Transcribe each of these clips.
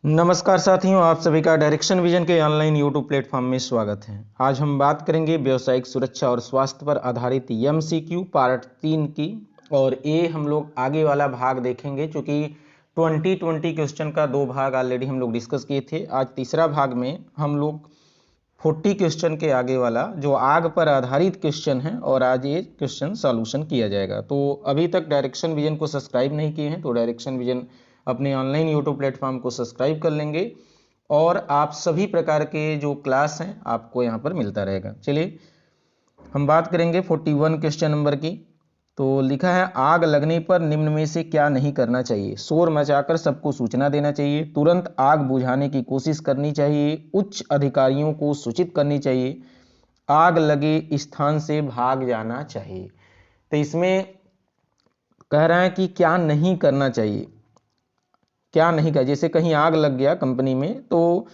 नमस्कार साथियों, आप सभी का डायरेक्शन विजन के ऑनलाइन यूट्यूब प्लेटफॉर्म में स्वागत है। आज हम बात करेंगे व्यावसायिक सुरक्षा और स्वास्थ्य पर आधारित एमसीक्यू पार्ट 3 की। और ये हम लोग आगे वाला भाग देखेंगे, क्योंकि 2020 क्वेश्चन का 2 भाग ऑलरेडी हम लोग डिस्कस किए थे। आज तीसरा भाग में हम लोग 40 क्वेश्चन के आगे वाला जो आग पर आधारित क्वेश्चन है, और आज ये क्वेश्चन सॉल्यूशन किया जाएगा। तो अभी तक डायरेक्शन विजन को सब्सक्राइब नहीं किए हैं तो डायरेक्शन विजन अपने ऑनलाइन यूट्यूब प्लेटफॉर्म को सब्सक्राइब कर लेंगे, और आप सभी प्रकार के जो क्लास हैं आपको यहाँ पर मिलता रहेगा। चलिए हम बात करेंगे 41 क्वेश्चन नंबर की। तो लिखा है, आग लगने पर निम्न में से क्या नहीं करना चाहिए? शोर मचाकर सबको सूचना देना चाहिए, तुरंत आग बुझाने की कोशिश करनी चाहिए, उच्च अधिकारियों को सूचित करनी चाहिए, आग लगे स्थान से भाग जाना चाहिए। तो इसमें कह रहा है कि क्या नहीं करना चाहिए, क्या नहीं कर। जैसे कहीं आग लग गया कंपनी में, तो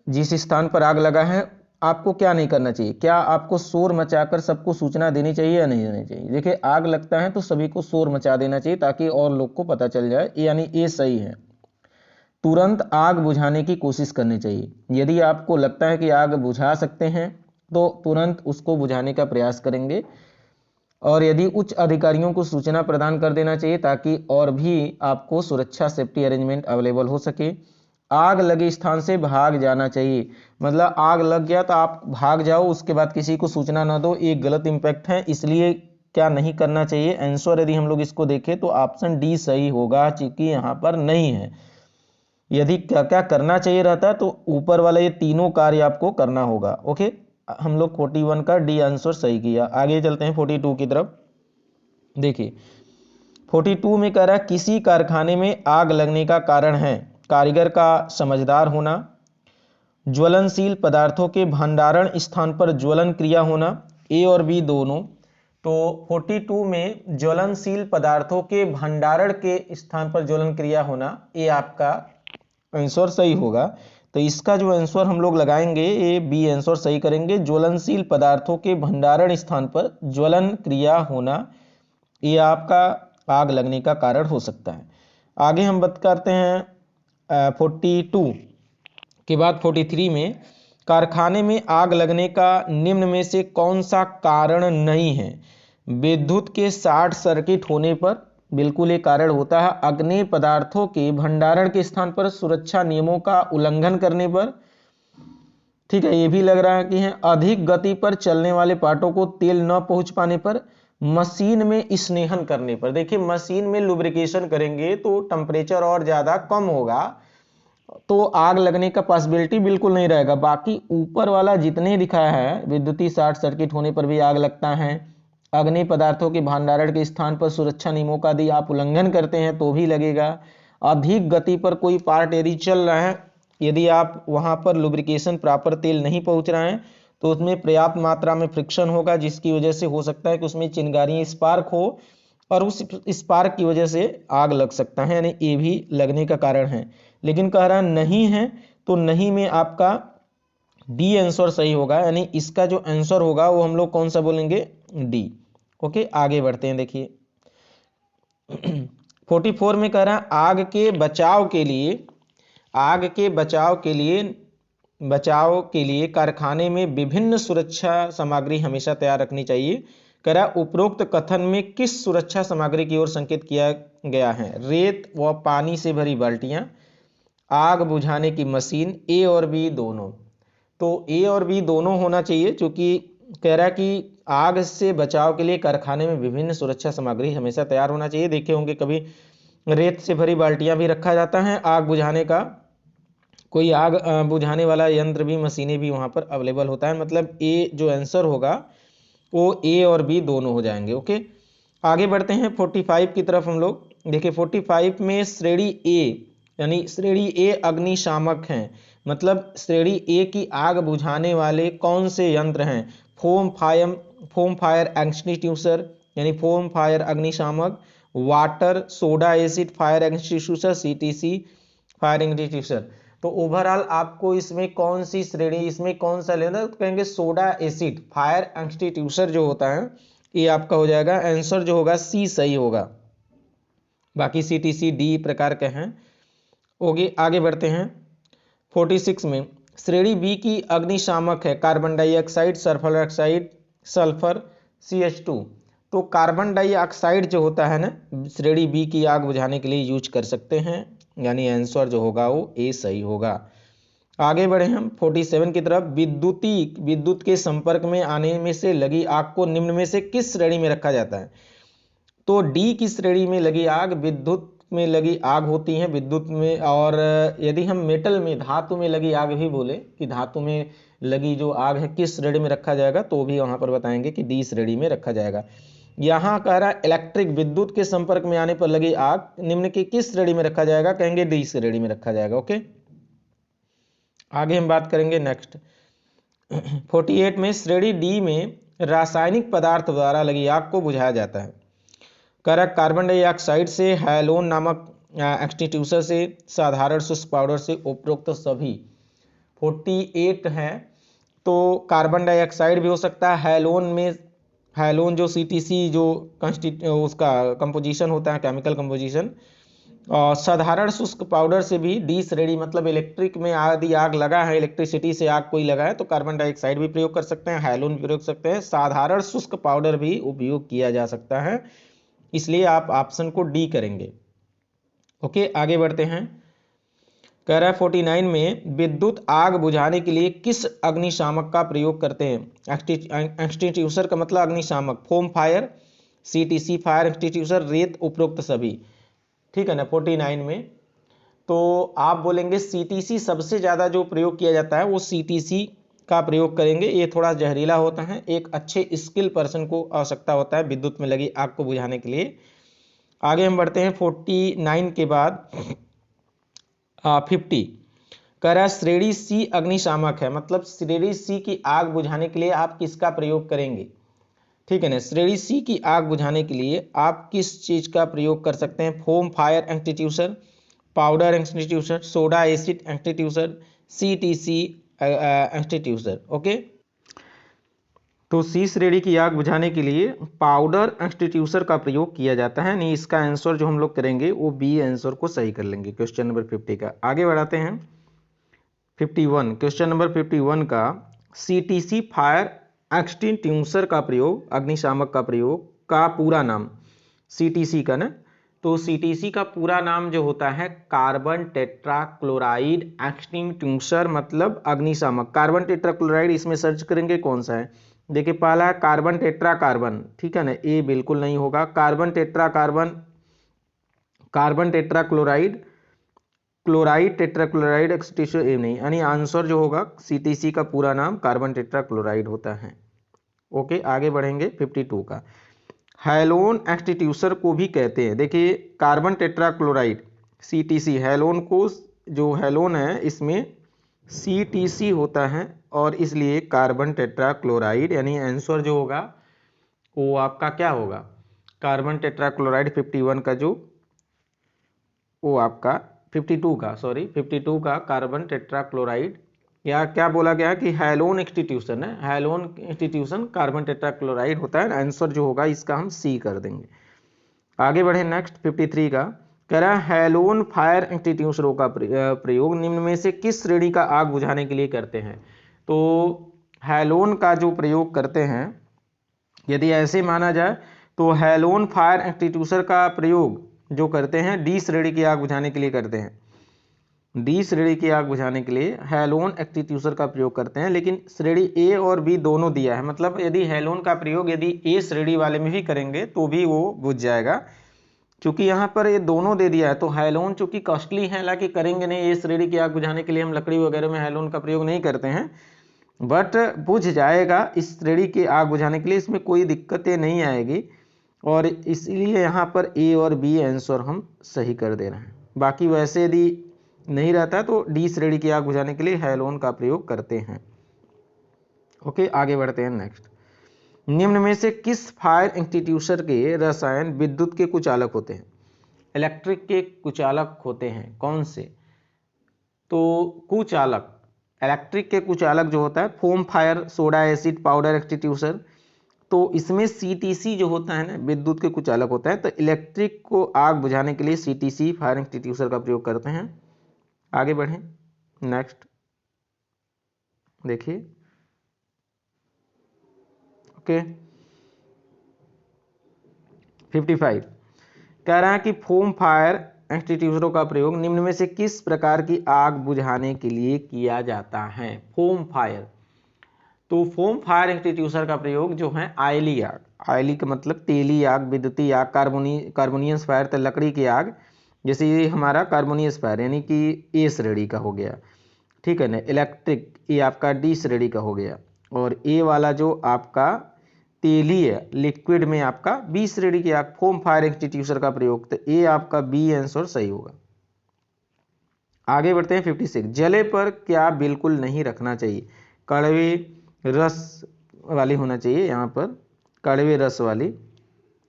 जिस स्थान पर आग लगा है आपको क्या नहीं करना चाहिए? क्या आपको शोर मचाकर सबको सूचना देनी चाहिए या नहीं देनी चाहिए? देखिए, आग लगता है तो सभी को शोर मचा देना चाहिए ताकि और लोग को पता चल जाए, यानी ये सही है। तुरंत आग बुझाने की कोशिश करनी चाहिए। यदि आपको लगता है कि आग बुझा सकते हैं तो तुरंत उसको बुझाने का प्रयास करेंगे, और यदि उच्च अधिकारियों को सूचना प्रदान कर देना चाहिए ताकि और भी आपको सुरक्षा सेफ्टी अरेंजमेंट अवेलेबल हो सके। आग लगे स्थान से भाग जाना चाहिए, मतलब आग लग गया तो आप भाग जाओ, उसके बाद किसी को सूचना ना दो, ये गलत इंपैक्ट है। इसलिए क्या नहीं करना चाहिए? आंसर यदि हम लोग इसको देखें तो ऑप्शन डी सही होगा, क्योंकि यहाँ पर नहीं है। यदि क्या क्या करना चाहिए रहता है तो ऊपर वाला ये तीनों कार्य आपको करना होगा। ओके, हम लोग 41 का डी आंसर सही किया। आगे चलते हैं 42 की तरफ। देखिए 42 में कह रहा है, किसी कारखाने में आग लगने का कारण है कारीगर का समझदार होना, ज्वलनशील पदार्थों के भंडारण स्थान पर ज्वलन क्रिया होना, ए और बी दोनों। तो 42 में ज्वलनशील पदार्थों के भंडारण के स्थान पर ज्वलन क्रिया होना, ये आपका आंसर सही होगा। तो इसका जो आंसर हम लोग लगाएंगे, ये बी आंसर सही करेंगे। ज्वलनशील पदार्थों के भंडारण स्थान पर ज्वलन क्रिया होना, ये आपका आग लगने का कारण हो सकता है। आगे हम बात करते हैं 42 के बाद 43 में, कारखाने में आग लगने का निम्न में से कौन सा कारण नहीं है? विद्युत के शॉर्ट सर्किट होने पर बिल्कुल एक कारण होता है। अग्नेय पदार्थों के भंडारण के स्थान पर सुरक्षा नियमों का उल्लंघन करने पर, ठीक है, ये भी लग रहा है कि है। अधिक गति पर चलने वाले पार्टों को तेल न पहुंच पाने पर, मशीन में स्नेहन करने पर। देखिए, मशीन में लुब्रिकेशन करेंगे तो टेम्परेचर और ज्यादा कम होगा, तो आग लगने का पॉसिबिलिटी बिल्कुल नहीं रहेगा। बाकी ऊपर वाला जितने दिखाया है, विद्युतीय शॉर्ट सर्किट होने पर भी आग लगता है, अग्नि पदार्थों के भंडारण के स्थान पर सुरक्षा नियमों का यदि आप उल्लंघन करते हैं तो भी लगेगा। अधिक गति पर कोई पार्ट यदि चल रहा है, यदि आप वहां पर लुब्रिकेशन प्रॉपर तेल नहीं पहुंच रहा है तो उसमें पर्याप्त मात्रा में फ्रिक्शन होगा, जिसकी वजह से हो सकता है कि उसमें चिंगारियां स्पार्क हो, और उस स्पार्क की वजह से आग लग सकता है, यानी ये भी लगने का कारण है। लेकिन कह रहा नहीं है, तो नहीं में आपका डी आंसर सही होगा, यानी इसका जो आंसर होगा वो हम लोग कौन सा बोलेंगे? डी। ओके, आगे बढ़ते हैं। देखिए 44 में कह रहा है, आग के बचाव के लिए कारखाने में विभिन्न सुरक्षा सामग्री हमेशा तैयार रखनी चाहिए। कह रहा उपरोक्त कथन में किस सुरक्षा सामग्री की ओर संकेत किया गया है? रेत व पानी से भरी बाल्टियां, आग बुझाने की मशीन, ए और बी दोनों। तो ए और बी दोनों होना चाहिए, क्योंकि कह रहा है कि आग से बचाव के लिए कारखाने में विभिन्न सुरक्षा सामग्री हमेशा तैयार होना चाहिए। देखे होंगे कभी, रेत से भरी बाल्टियां भी रखा जाता है, आग बुझाने का कोई आग बुझाने वाला यंत्र भी, मशीनें भी वहां पर अवेलेबल होता है। मतलब ए जो आंसर होगा वो ए और बी दोनों हो जाएंगे। ओके, आगे बढ़ते हैं 45 की तरफ हम लोग। देखिए 45 में श्रेणी ए, यानी श्रेणी ए अग्निशामक हैं, मतलब श्रेणी ए की आग बुझाने वाले कौन से यंत्र हैं? फोम फायर एक्सटिंग्विशर, यानी फोम फायर अग्निशामक, water soda acid fire extinguisher, CTC fire extinguisher. तो ओवरऑल आपको इसमें कौन सी श्रेणी, इसमें कौन सा लेना है? तो कहेंगे सोडा एसिड फायर एक्सटिंग्विशर जो होता है, ये आपका हो जाएगा। आंसर जो होगा सी सही होगा, बाकी सी टी सी डी प्रकार के हैं। ओके, आगे बढ़ते हैं 46 में। श्रेणी बी की अग्निशामक है carbon dioxide, sulphur dioxide, sulphur CH2। तो कार्बन डाइऑक्साइड जो होता है ना, श्रेणी बी की आग बुझाने के लिए यूज कर सकते हैं, यानी आंसर जो होगा वो ए सही होगा। आगे बढ़े हम 47 की तरफ। विद्युत के संपर्क में आने में से लगी आग को निम्न में से किस श्रेणी में रखा जाता है? तो डी की श्रेणी में लगी आग विद्युत में लगी आग होती है, विद्युत में। और यदि हम मेटल में, धातु में लगी आग भी बोले कि धातु में लगी जो आग है किस श्रेणी में रखा जाएगा, तो भी वहां पर बताएंगे कि डी श्रेणी में रखा जाएगा। यहां कह रहा है इलेक्ट्रिक विद्युत के संपर्क में आने पर लगी आग निम्न की किस श्रेणी में रखा जाएगा, कहेंगे डी श्रेणी में रखा जाएगा। ओके, आगे हम बात करेंगे नेक्स्ट 48 में। श्रेणी डी में रासायनिक पदार्थ द्वारा लगी आग को बुझाया जाता है। करेक्ट, कार्बन डाइऑक्साइड से, हैलोन नामक एक्सटीट्यूसर से, साधारण शुष्क पाउडर से, उपरोक्त सभी। 48 है तो कार्बन डाइऑक्साइड भी हो सकता है, हैलोन में, हैलोन जो CTC जो उसका कंपोजिशन होता है, केमिकल कंपोजिशन। और साधारण शुष्क पाउडर से भी डी श्रेणी, मतलब इलेक्ट्रिक में आदि आग लगा है, इलेक्ट्रिसिटी से आग कोई लगा है तो कार्बन डाइऑक्साइड भी प्रयोग कर सकते हैं, हैलोन भी प्रयोग कर सकते हैं, साधारण शुष्क पाउडर भी उपयोग किया जा सकता है, इसलिए आप ऑप्शन को डी करेंगे। ओके, आगे बढ़ते हैं। कह रहा है 49 में विद्युत आग बुझाने के लिए किस अग्निशामक का प्रयोग करते हैं? एक्सटीट्यूसर का मतलब अग्निशामक, फोम फायर, CTC फायर एक्सटीट्यूसर, रेत, उपरोक्त सभी। ठीक है ना। 49 में तो आप बोलेंगे CTC सबसे ज़्यादा जो प्रयोग किया जाता है वो CTC का प्रयोग करेंगे। ये थोड़ा जहरीला होता है, एक अच्छे स्किल पर्सन को आवश्यकता होता है विद्युत में लगी आग को बुझाने के लिए। आगे हम बढ़ते हैं 49 के बाद 50। कह रहा है श्रेणी C अग्निशामक है, मतलब श्रेणी C की आग बुझाने के लिए आप किसका प्रयोग करेंगे? ठीक है ना। श्रेणी C की आग बुझाने के लिए आप किस चीज का प्रयोग कर सकते हैं? Foam fire extinguisher, powder extinguisher, soda acid extinguisher, CTC extinguisher. Okay, तो C श्रेणी की आग बुझाने के लिए पाउडर एक्सटीट्यूसर का प्रयोग किया जाता है। नहीं, इसका आंसर जो हम लोग करेंगे वो बी आंसर को सही कर लेंगे क्वेश्चन नंबर 50 का। आगे बढ़ाते हैं 51। क्वेश्चन नंबर 51 का CTC फायर एक्सटीट्यूसर का प्रयोग, अग्निशामक का प्रयोग का पूरा नाम, CTC का ना, तो CTC का पूरा नाम जो होता है कार्बन टेट्राक्लोराइड एक्सटीट्यूसर, मतलब अग्निशामक। कार्बन टेट्राक्लोराइड इसमें सर्च करेंगे कौन सा है। देखिए पहला है कार्बन टेट्रा कार्बन, ठीक है ना, ए बिल्कुल नहीं होगा। Carbon tetra carbon, carbon tetrachloride, chloride, tetrachloride extinguisher, A नहीं, यानी आंसर जो होगा CTC का पूरा नाम कार्बन टेट्राक्लोराइड होता है। ओके, आगे बढ़ेंगे 52 का। हैलोन एक्सटीट्यूसर को भी कहते हैं। देखिए कार्बन टेट्राक्लोराइड CTC, हैलोन को, जो हैलोन है इसमें CTC होता है और इसलिए कार्बन टेट्राक्लोराइड, यानी आंसर जो होगा वो आपका क्या होगा? कार्बन टेट्राक्लोराइड 51 का जो, वो आपका 52 का, सॉरी 52 का कार्बन टेट्राक्लोराइड, या क्या बोला गया कि हैलोन एक्सटीट्यूशन है, हैलोन एक्सटीट्यूशन कार्बन टेट्राक्लोराइड होता है। आंसर जो होगा इसका हम सी कर देंगे। आगे बढ़े नेक्स्ट 53 का। कह रहा है हैलोन फायर एक्सटीट्यूशनों का प्रयोग निम्न में से किस श्रेणी का आग बुझाने के लिए करते हैं? तो हैलोन का जो प्रयोग करते हैं, यदि ऐसे माना जाए तो हैलोन फायर एक्सटीट्यूसर का प्रयोग जो करते हैं डी श्रेणी की आग बुझाने के लिए करते हैं। डी श्रेणी की आग बुझाने के लिए हैलोन एक्सटीट्यूसर का प्रयोग करते हैं, लेकिन श्रेणी ए और बी दोनों दिया है, मतलब यदि हैलोन का प्रयोग यदि ए श्रेणी वाले में भी करेंगे तो भी वो बुझ जाएगा। क्योंकि यहाँ पर ये दोनों दे दिया है तो हैलोन चूंकि कॉस्टली है, हालांकि करेंगे नहीं, ए श्रेणी की आग बुझाने के लिए हम लकड़ी वगैरह में हैलोन का प्रयोग नहीं करते हैं, बट बुझ जाएगा इस श्रेणी की आग बुझाने के लिए, इसमें कोई दिक्कतें नहीं आएगी, और इसलिए यहाँ पर ए और बी आंसर हम सही कर दे रहे हैं। बाकी वैसे यदि नहीं रहता तो डी श्रेणी की आग बुझाने के लिए हैलोन का प्रयोग करते हैं। ओके, आगे बढ़ते हैं नेक्स्ट। निम्न में से किस फायर एक्सटीट्यूसर के रसायन विद्युत के कुचालक होते हैं? इलेक्ट्रिक के कुचालक होते हैं, कौन से? तो कुचालक, इलेक्ट्रिक के कुचालक जो होता है foam fire, soda acid, powder extinguisher, तो इसमें CTC जो होता है ना विद्युत के कुचालक होता है, तो इलेक्ट्रिक को आग बुझाने के लिए CTC फायर एक्सटीट्यूसर का प्रयोग करते हैं। आगे बढ़ें, नेक्स्ट देखिए। ओके 55 कह रहा है कि फोम फायर एक्सटिंग्विशरों का प्रयोग निम्न में से किस प्रकार की आग बुझाने के लिए किया जाता है। फोम फायर, तो फोम फायर एक्सटिंग्विशर का प्रयोग जो है आयली आग, आयली का मतलब तेली आग, विद्युतीय आग, कार्बोनियस फायर तो लकड़ी की आग, जैसे ये हमारा कार्बोनियस फायर यानी कि ए श्रेणी का हो गया, ठीक है ना। इलेक्ट्रिक ये आपका डी श्रेणी का हो गया, और ए वाला जो आपका तेली है लिक्विड में आपका बी श्रेणी की आग, फोम फायर एक्सटिंग्विशर का प्रयोग, तो ए आपका बी आंसर सही होगा। आगे बढ़ते हैं 56 जले पर क्या बिल्कुल नहीं रखना चाहिए। कड़वे रस वाली होना चाहिए यहाँ पर, कड़वे रस वाली,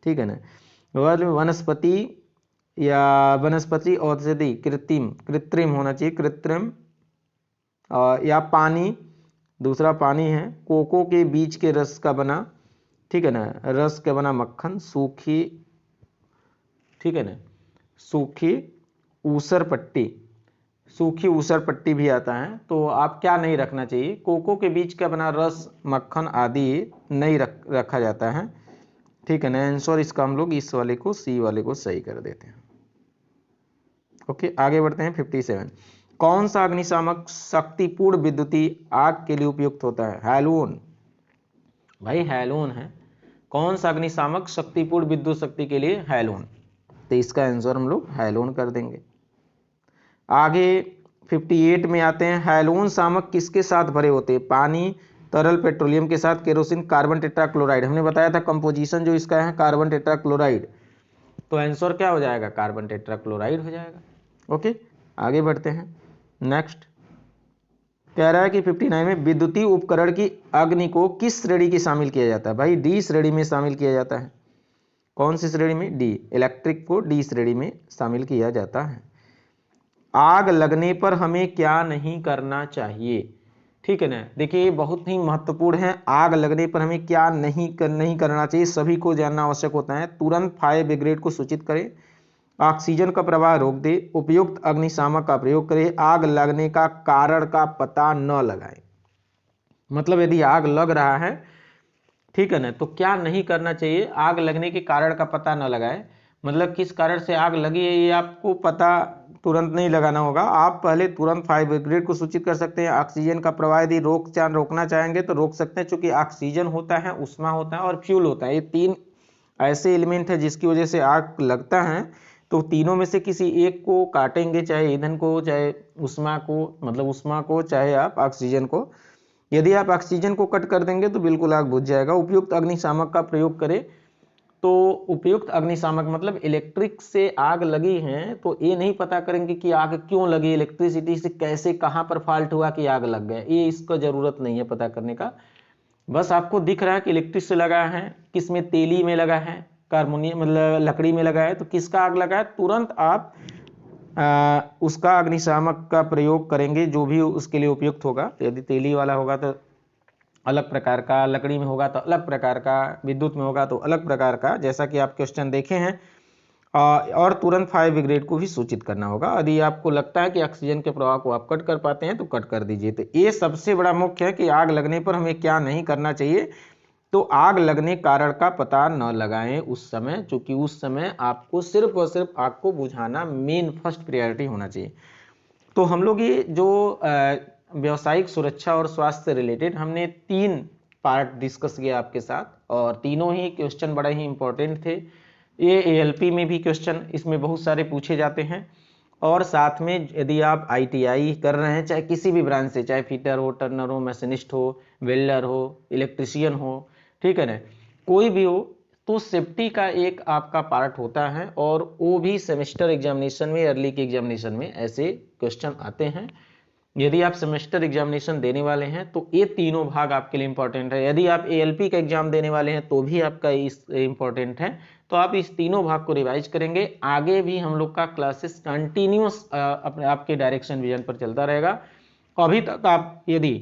ठीक है ना। वनस्पति या वनस्पति औषधि कृत्रिम, कृत्रिम होना चाहिए, कृत्रिम, या पानी, दूसरा पानी है। कोको के बीज के रस का बना, ठीक है ना, रस का बना मक्खन, सूखी, ठीक है ना, सूखी ऊसर पट्टी, सूखी ऊसर पट्टी भी आता है। तो आप क्या नहीं रखना चाहिए, कोको के बीज का बना रस, मक्खन आदि नहीं रखा जाता है, ठीक है ना। आंसर इसका हम लोग इस वाले को, सी वाले को सही कर देते हैं। ओके आगे बढ़ते हैं 57 कौन सा अग्निशामक शक्तिपूर्ण विद्युतीय आग के लिए उपयुक्त होता है। हैलोन, भाई हैलोन है। कौन सा अग्निशामक शक्तिपूर्ण विद्युत शक्ति के लिए, हैलोन, तो इसका आंसर हम लोग हैलोन कर देंगे। आगे 58 में आते हैं। हैलोन शामक किसके साथ भरे होते हैं। पानी, तरल पेट्रोलियम के साथ, केरोसिन, कार्बन टेट्राक्लोराइड। हमने बताया था कंपोजिशन जो इसका है कार्बन टेट्राक्लोराइड, तो आंसर क्या हो जाएगा, कार्बन टेट्राक्लोराइड हो जाएगा। ओके आगे बढ़ते हैं, नेक्स्ट कह रहा है कि 59 में विद्युतीय उपकरण की अग्नि को किस श्रेणी की शामिल किया जाता है। भाई डी श्रेणी में शामिल किया जाता है। कौन सी श्रेणी में, डी, इलेक्ट्रिक को डी श्रेणी में शामिल किया जाता है। आग लगने पर हमें क्या नहीं करना चाहिए, ठीक है ना। देखिए बहुत ही महत्वपूर्ण है, आग लगने पर हमें क्या नहीं करना चाहिए, सभी को जानना आवश्यक होता है। तुरंत फायर ब्रिगेड को सूचित करें, ऑक्सीजन का प्रवाह रोक दे, उपयुक्त अग्निशामक का प्रयोग करें, आग लगने का कारण का पता न लगाएं। मतलब यदि आग लग रहा है, ठीक है ना, तो क्या नहीं करना चाहिए, आग लगने के कारण का पता न लगाएं। मतलब किस कारण से आग लगी है ये आपको पता तुरंत नहीं लगाना होगा। आप पहले तुरंत फायर ब्रिगेड को सूचित कर सकते हैं। ऑक्सीजन का प्रवाह यदि रोकना चाहेंगे तो रोक सकते हैं, क्योंकि ऑक्सीजन होता है, उष्मा होता है और फ्यूल होता है, ये तीन ऐसे एलिमेंट है जिसकी वजह से आग लगता है। तो तीनों में से किसी एक को काटेंगे, चाहे ईंधन को, चाहे उष्मा को, मतलब उष्मा को, चाहे आप ऑक्सीजन को। यदि आप ऑक्सीजन को कट कर देंगे तो बिल्कुल आग बुझ जाएगा। उपयुक्त अग्निशामक का प्रयोग करें, तो उपयुक्त अग्निशामक मतलब इलेक्ट्रिक से आग लगी है तो ये नहीं पता करेंगे कि आग क्यों लगी, इलेक्ट्रिसिटी से कैसे, कहां पर फॉल्ट हुआ कि आग लग गया, ये इसका जरूरत नहीं है पता करने का। बस आपको दिख रहा है कि इलेक्ट्रिक से लगा है, किस में, तेली में लगा है, कार्बोनियम मतलब लकड़ी में लगा है, तो किसका आग लगा है, तुरंत आप उसका अग्निशामक का प्रयोग करेंगे जो भी उसके लिए उपयुक्त होगा। यदि तेली वाला होगा तो अलग प्रकार का, लकड़ी में होगा तो अलग प्रकार का, विद्युत में होगा तो अलग प्रकार का, जैसा कि आप क्वेश्चन देखे हैं। और तुरंत फायर ब्रिगेड को भी सूचित करना होगा। यदि आपको लगता है कि ऑक्सीजन के प्रवाह को आप कट कर पाते हैं तो कट कर दीजिए। तो ये सबसे बड़ा मुख्य है कि आग लगने पर हमें क्या नहीं करना चाहिए। तो आग लगने कारण का पता न लगाएं उस समय, क्योंकि उस समय आपको सिर्फ और सिर्फ आग को बुझाना मेन फर्स्ट प्रायोरिटी होना चाहिए। तो हम लोग ये जो व्यावसायिक सुरक्षा और स्वास्थ्य से रिलेटेड हमने 3 पार्ट डिस्कस किया आपके साथ, और तीनों ही क्वेश्चन बड़े ही इंपॉर्टेंट थे। ये एएलपी में भी क्वेश्चन इसमें बहुत सारे पूछे जाते हैं, और साथ में यदि आप आईटीआई कर रहे हैं, चाहे किसी भी ब्रांच से, चाहे फिटर हो, टर्नर हो, मशीनिस्ट हो, वेल्डर हो, इलेक्ट्रिशियन हो, ठीक है ना, कोई भी हो, तो सेफ्टी का एक आपका पार्ट होता है। और वो भी सेमेस्टर एग्जामिनेशन में, अर्ली के एग्जामिनेशन में ऐसे क्वेश्चन आते हैं। यदि आप सेमेस्टर एग्जामिनेशन देने वाले हैं तो ये तीनों भाग आपके लिए इंपॉर्टेंट है। यदि आप एएलपी का एग्जाम देने वाले हैं तो भी आपका इस इंपॉर्टेंट है। तो आप इस तीनों भाग को रिवाइज करेंगे। आगे भी हम लोग का क्लासेस कंटिन्यूस अपने आपके डायरेक्शन विजन पर चलता रहेगा। अभी तक आप यदि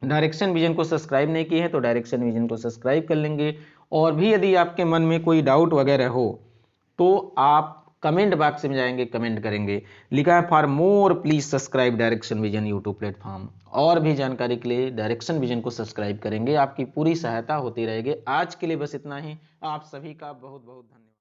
डायरेक्शन विजन को सब्सक्राइब नहीं किए हैं तो डायरेक्शन विजन को सब्सक्राइब कर लेंगे। और भी यदि आपके मन में कोई डाउट वगैरह हो तो आप कमेंट बॉक्स में जाएंगे, कमेंट करेंगे, लिखा है for more please subscribe direction vision YouTube platform. और भी जानकारी के लिए डायरेक्शन विजन को सब्सक्राइब करेंगे, आपकी पूरी सहायता होती रहेगी। आज के लिए बस इतना ही। आप सभी का बहुत बहुत धन्यवाद।